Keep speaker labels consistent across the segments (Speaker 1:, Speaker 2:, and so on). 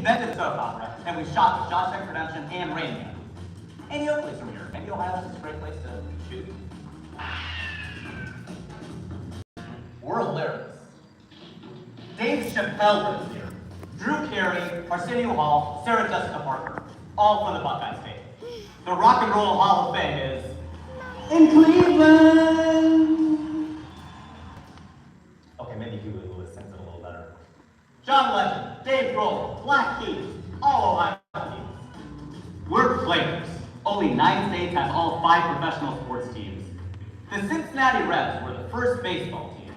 Speaker 1: invented soap opera, and we shot The Shawshank Redemption and Rain Man. Annie Oakley's from here. Maybe Ohio is a great place to shoot. We're hilarious. Dave Chappelle lives here. Drew Carey, Arsenio Hall, Sarah Jessica Parker, all from the Buckeye State. The Rock and Roll Hall of Fame is in Cleveland. Okay, maybe Huey Lewis sings it a little better. John Legend, Dave Grohl, Black Keys, all Ohio teams. We're players. Only 9 states have all 5 professional sports teams. The Cincinnati Reds were the first baseball team.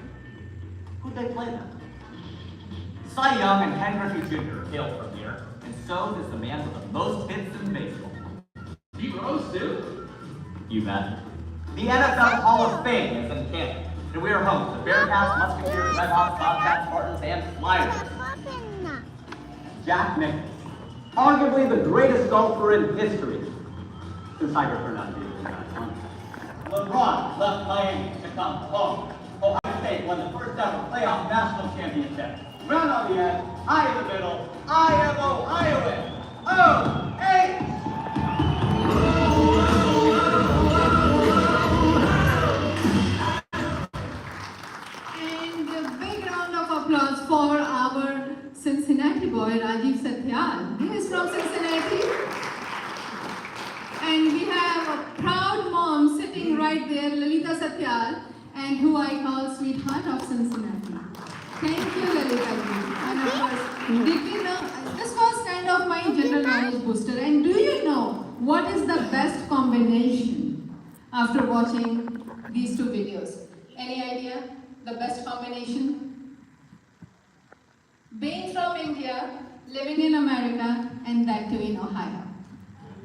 Speaker 1: Who'd they play then? Cy Young and Ken Griffey Jr. hail from here, and so does the man with the most hits in baseball.
Speaker 2: You rose too?
Speaker 1: You bet. The NFL Hall of Fame is in Canton, and we are home to the Bearcats, Musketeers, Redhawks, Bobcats, Spartans, and Flyers. Jack Nicklaus, arguably the greatest golfer in history, since Tiger turned out to be the best one. LeBron left Miami to come home. Ohio State won the first ever playoff national championship. Round on the end, high in the middle, I am Ohioan. O-H!
Speaker 3: And a big round of applause for our Cincinnati boy, Rajiv Satyal. He is from Cincinnati. And we have a proud mom sitting right there, Lalita Satyal, and who I call sweetheart of Cincinnati. Thank you, Lalita. And of course, did we know, this was kind of my general knowledge booster. And do you know what is the best combination after watching these 2 videos? Any idea? The best combination? Being from India, living in America, and that too in Ohio.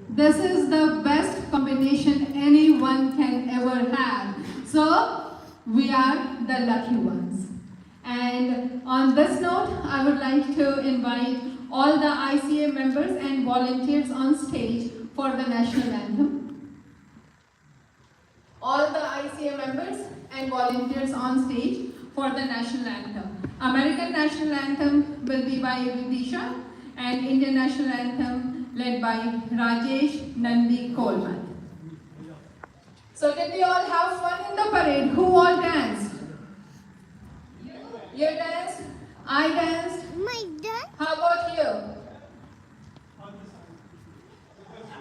Speaker 3: This is the best combination anyone can ever have. So, we are the lucky ones. And on this note, I would like to invite all the ICA members and volunteers on stage for the national anthem. All the ICA members and volunteers on stage for the national anthem. American national anthem will be by Vidisha, and Indian national anthem led by Rajesh Nandi Coleman. So did we all have fun in the parade? Who all danced? You danced? I danced? How about you?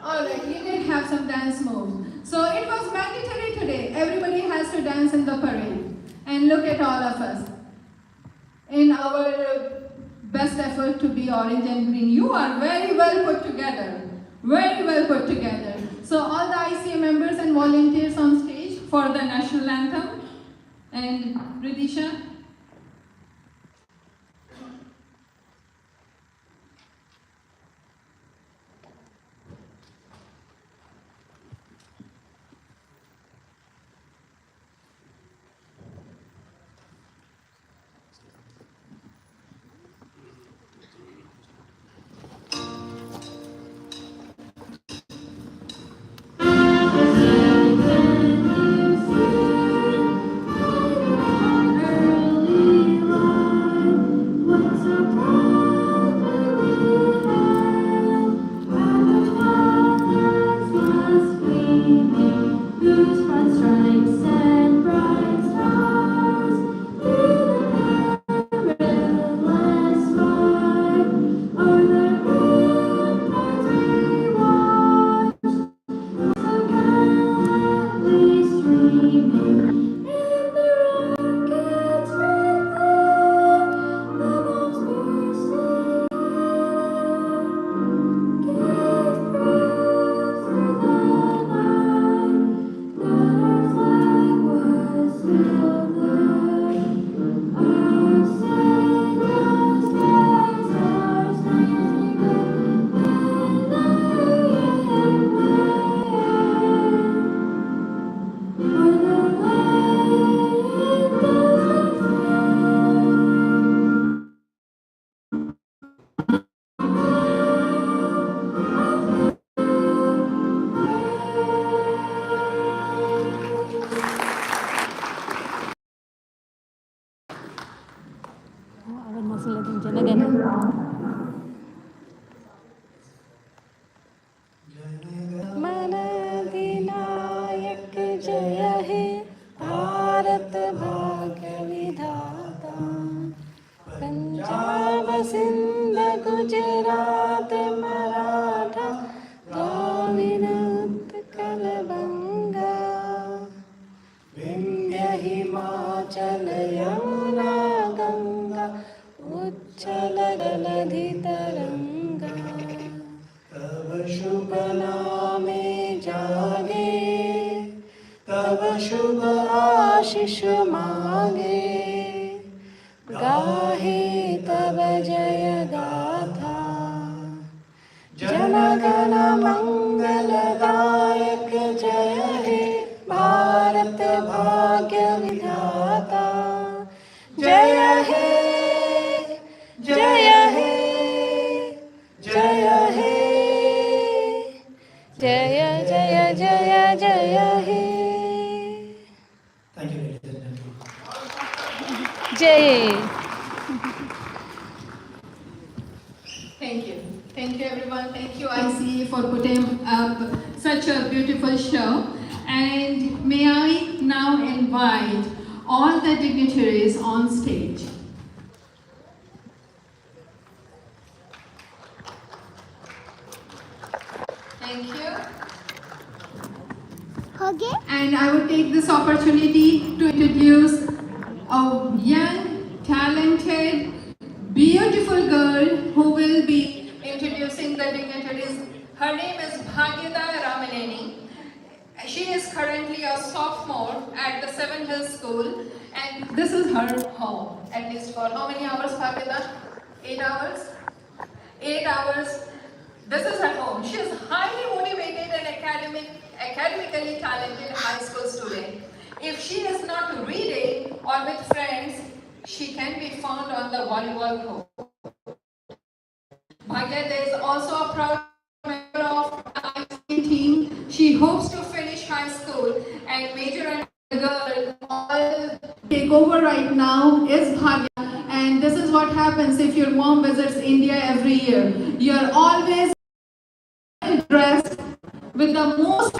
Speaker 3: Alright, you did have some dance moves. So it was mandatory today. Everybody has to dance in the parade. And look at all of us. In our best effort to be orange and green. You are very well put together. Very well put together. So all the ICA members and volunteers on stage for the national anthem. And Ridisha.
Speaker 4: Sindh Gujarat Maratha Dravid Utkal बंगा विंध्य हिमाचल यमुना गंगा उच्चल जलधि तरंगा तब शुभ नामे जागे तब शुभ आशीष मांगे गाहे तब जय गाथा जन गण मंगलदायक जय हे भारत भाग्य विधाता जय हे जय हे जय हे जय जय जय जय हे
Speaker 5: Thank you, ladies and gentlemen.
Speaker 4: जय
Speaker 3: Thank you everyone. Thank you ICA for putting up such a beautiful show. And may I now invite all the dignitaries on stage. Thank you.
Speaker 4: Okay.
Speaker 3: And I would take this opportunity to introduce a young, talented, beautiful girl who will be introducing the dignitaries. Her name is Bhagyada Ramaneni. She is currently a sophomore at the Seven Hills School, and this is her home. At least for how many hours, Bhagyada? 8 hours? 8 hours. This is her home. She is highly motivated and academically talented high school student. If she is not reading or with friends, she can be found on the volleyball court. Bhagyada is also a proud member of the ICA team. She hopes to finish high school and major and girl. All take over right now is Bhagyada. And this is what happens if your mom visits India every year. You're always dressed with the most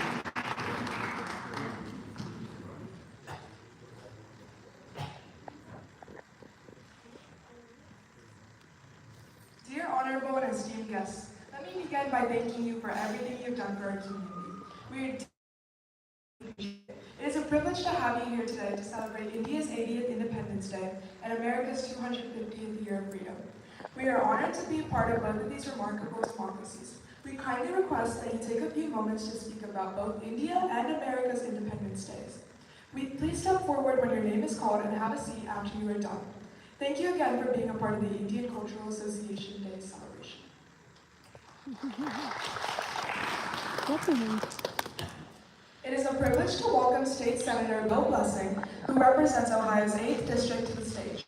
Speaker 6: Dear honorable and esteemed guests, let me begin by thanking you for everything you've done for our community. We are deeply appreciative. It is a privilege to have you here today to celebrate India's 80th Independence Day and America's 250th year of freedom. We are honored to be a part of both of these remarkable democracies. We kindly request that you take a few moments to speak about both India and America's Independence Days. Please step forward when your name is called and have a seat after you are done. Thank you again for being a part of the Indian Cultural Association Day celebration. It is a privilege to welcome State Senator Bill Blessing, who represents Ohio's 8th District, to the stage.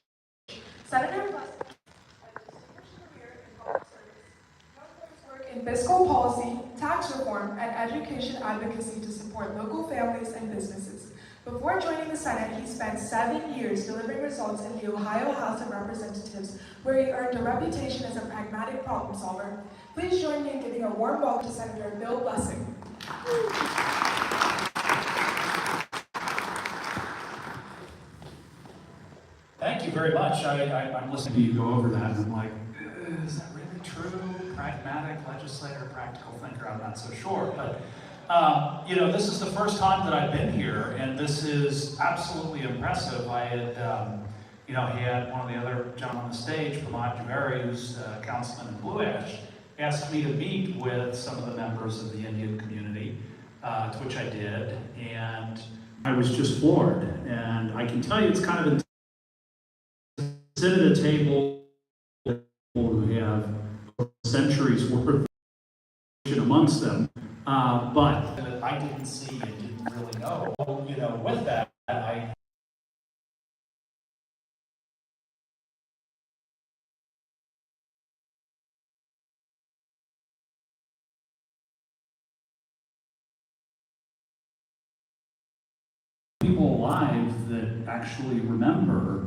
Speaker 6: Senator Blessing in fiscal policy, tax reform, and education advocacy to support local families and businesses. Before joining the Senate, he spent 7 years delivering results in the Ohio House of Representatives, where he earned a reputation as a pragmatic problem solver. Please join me in giving a warm welcome to Senator Bill Blessing.
Speaker 5: Thank you very much. I'm listening to you go over that, and I'm like, is that really true? Pragmatic legislator, practical thinker, I'm not so sure. But, you know, this is the first time that I've been here, and this is absolutely impressive. I had, you know, had one of the other gentlemen on the stage, Pramod Jhaveri, who's a councilman in Blue Ash, asked me to meet with some of the members of the Indian community, to which I did, and I was just floored. And I can tell you it's kind of sit at a table who have centuries worth of amongst them, but I didn't see and didn't really know. You know, with that, people alive that actually remember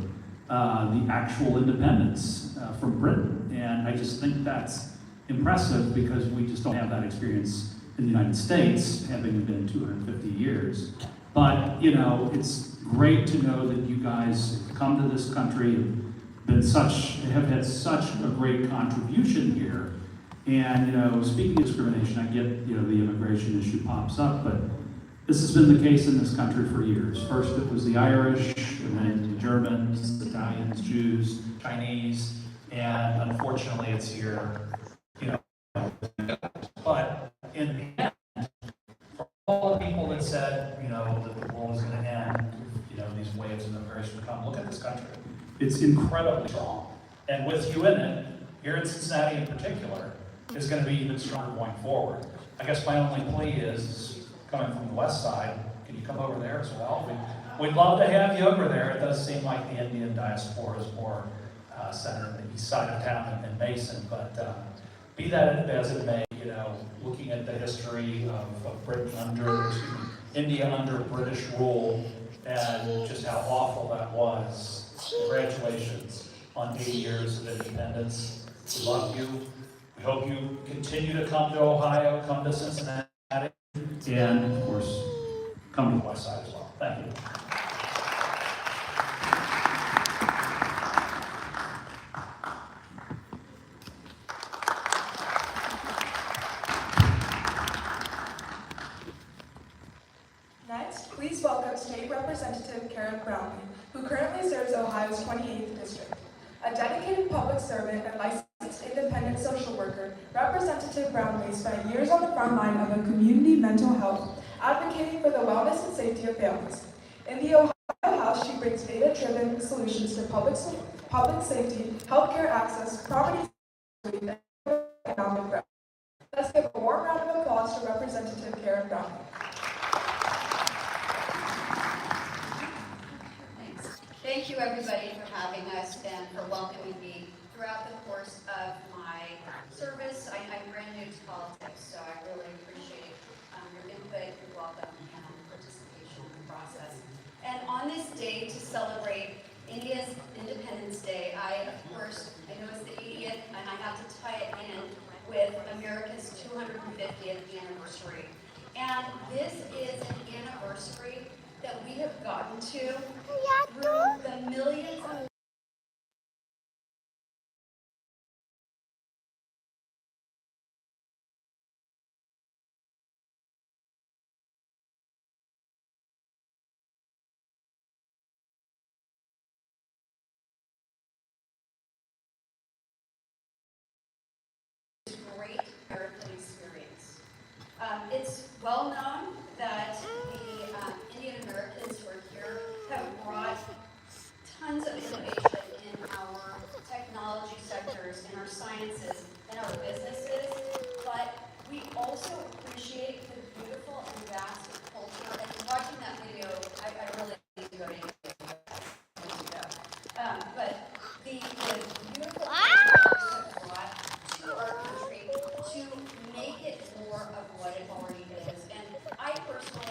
Speaker 5: the actual independence from Britain. And I just think that's impressive because we just don't have that experience in the United States, having been 250 years. But, you know, it's great to know that you guys come to this country, have had such a great contribution here. And, speaking of discrimination, I get, the immigration issue pops up, but this has been the case in this country for years. First it was the Irish, and then the Germans, the Italians, Jews, Chinese, and unfortunately it's here, But in the end, for all the people that said, that the world is going to end, these waves of immigration will come, look at this country. It's incredibly strong. And with you in it, here in Cincinnati in particular, is going to be even stronger going forward. I guess my only plea is, coming from the west side, can you come over there as well? We'd love to have you over there. It does seem like the Indian diaspora is more centered in the east side of town in Mason, but be that as it may, looking at the history of Britain India under British rule, and just how awful that was. Congratulations on 80 years of independence. We love you. We hope you continue to come to Ohio, come to Cincinnati, and of course, come to the west side as well. Thank you.
Speaker 6: Next, please welcome State Representative Karen Brownlee, who currently serves Ohio's 28th District. A dedicated public servant and licensed independent social worker, Representative Brownlee spent years on the front line of a community mental health, advocating for the wellness and safety of families. In the Ohio House, she brings data-driven solutions to public safety, healthcare access, property security, and economic growth. Let's give a warm round of applause to Representative Karen Brownlee.
Speaker 7: Thank you, everybody, for having us and for welcoming me throughout the course of my service. I'm brand new to politics, so I really appreciate your input, your welcome, and participation in the process. And on this day to celebrate India's Independence Day, I know it's the 80th, and I have to tie it in with America's 250th anniversary. And this is an anniversary that we have gotten to through the millions of great American experience. It's well known that the Indian Americans who are here have brought tons of innovation in our technology sectors, in our sciences, in our businesses, but we also appreciate the beautiful and vast culture. And watching that video, I really enjoyed it. But the beautiful culture that brought to our country to make it more of what it already is. And I personally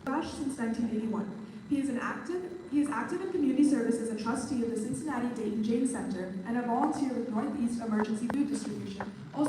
Speaker 6: Bash since 1981. He is active in community service as a trustee of the Cincinnati Dayton James Center and a volunteer with Northeast Emergency Food Distribution, also